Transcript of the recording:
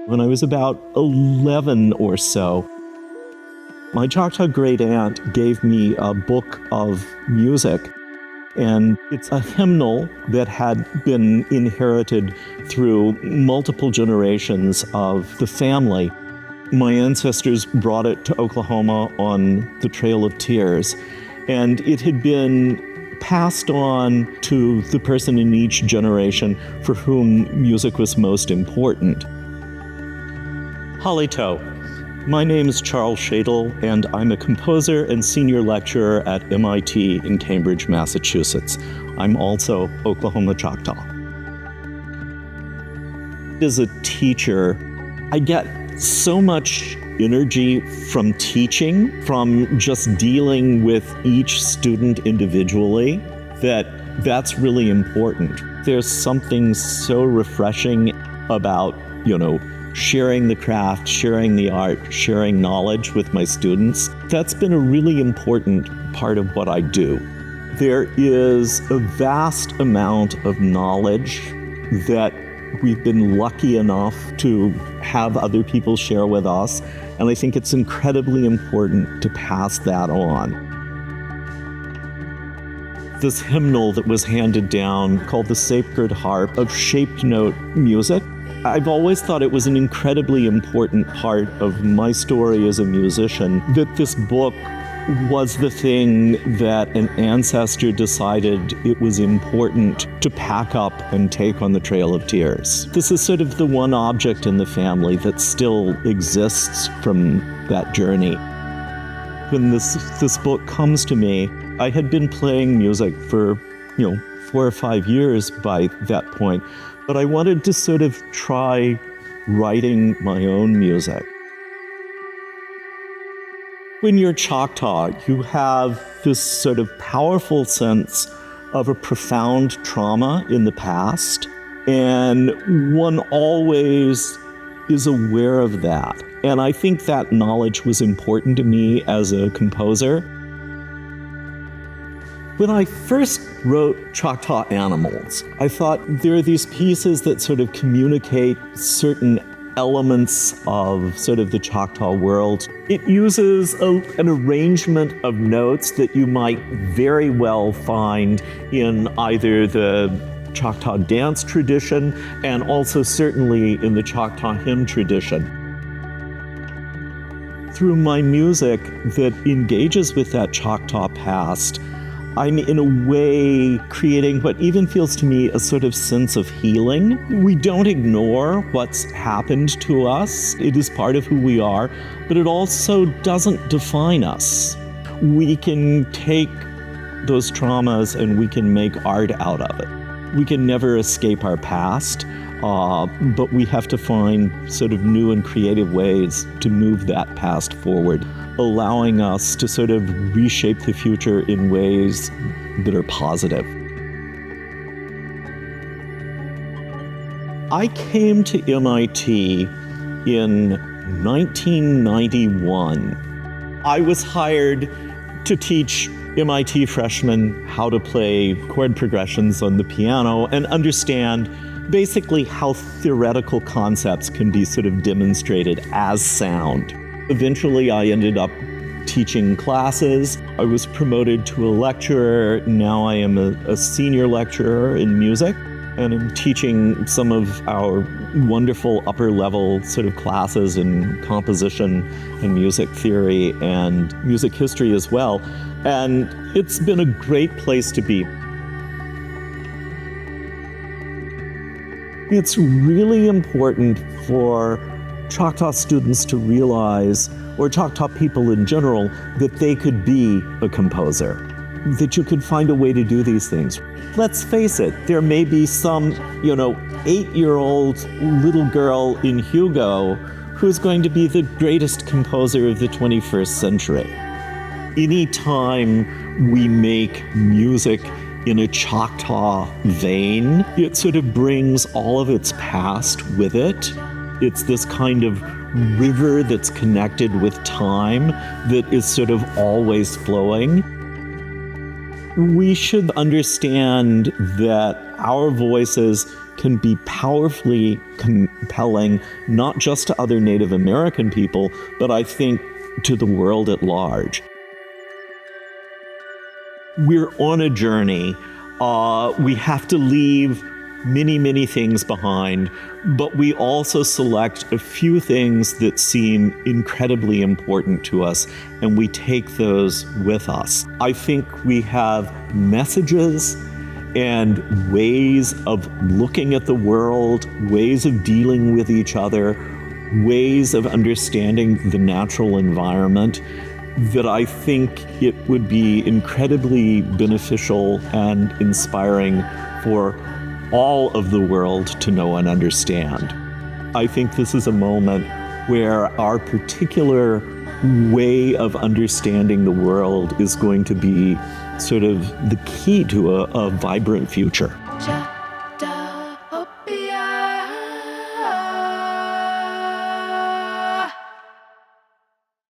When I was about 11 or so, my Choctaw great aunt gave me a book of music, and it's a hymnal that had been inherited through multiple generations of the family. My ancestors brought it to Oklahoma on the Trail of Tears, and it had been passed on to the person in each generation for whom music was most important. Halito. My name is Charles Shadle, and I'm a composer and senior lecturer at MIT in Cambridge, Massachusetts. I'm also Oklahoma Choctaw. As a teacher, I get so much energy from teaching, from just dealing with each student individually, that's really important. There's something so refreshing about, sharing the craft, sharing the art, sharing knowledge with my students. That's been a really important part of what I do. There is a vast amount of knowledge that we've been lucky enough to have other people share with us, and I think it's incredibly important to pass that on. This hymnal that was handed down called the Sacred Harp of shaped note music, I've always thought it was an incredibly important part of my story as a musician, that this book was the thing that an ancestor decided it was important to pack up and take on the Trail of Tears. This is sort of the one object in the family that still exists from that journey. When this book comes to me, I had been playing music for, 4 or 5 years by that point, but I wanted to sort of try writing my own music. When you're Choctaw, you have this sort of powerful sense of a profound trauma in the past, and one always is aware of that. And I think that knowledge was important to me as a composer. When I first wrote Choctaw Animals, I thought there are these pieces that sort of communicate certain elements of sort of the Choctaw world. It uses an arrangement of notes that you might very well find in either the Choctaw dance tradition and also certainly in the Choctaw hymn tradition. Through my music that engages with that Choctaw past, I'm in a way creating what even feels to me a sort of sense of healing. We don't ignore what's happened to us. It is part of who we are, but it also doesn't define us. We can take those traumas and we can make art out of it. We can never escape our past, but we have to find sort of new and creative ways to move that past forward, allowing us to sort of reshape the future in ways that are positive. I came to MIT in 1991. I was hired to teach MIT freshmen how to play chord progressions on the piano and understand basically how theoretical concepts can be sort of demonstrated as sound. Eventually, I ended up teaching classes. I was promoted to a lecturer. Now I am a senior lecturer in music, and I'm teaching some of our wonderful upper-level sort of classes in composition and music theory and music history as well. And it's been a great place to be. It's really important for Choctaw students to realize, or Choctaw people in general, that they could be a composer, that you could find a way to do these things. Let's face it, there may be some, 8-year-old little girl in Hugo who's going to be the greatest composer of the 21st century. Anytime we make music in a Choctaw vein, it sort of brings all of its past with it. It's this kind of river that's connected with time that is sort of always flowing. We should understand that our voices can be powerfully compelling, not just to other Native American people, but I think to the world at large. We're on a journey. We have to leave many, many things behind, but we also select a few things that seem incredibly important to us, and we take those with us. I think we have messages and ways of looking at the world, ways of dealing with each other, ways of understanding the natural environment that I think it would be incredibly beneficial and inspiring for all of the world to know and understand. I think this is a moment where our particular way of understanding the world is going to be sort of the key to a vibrant future.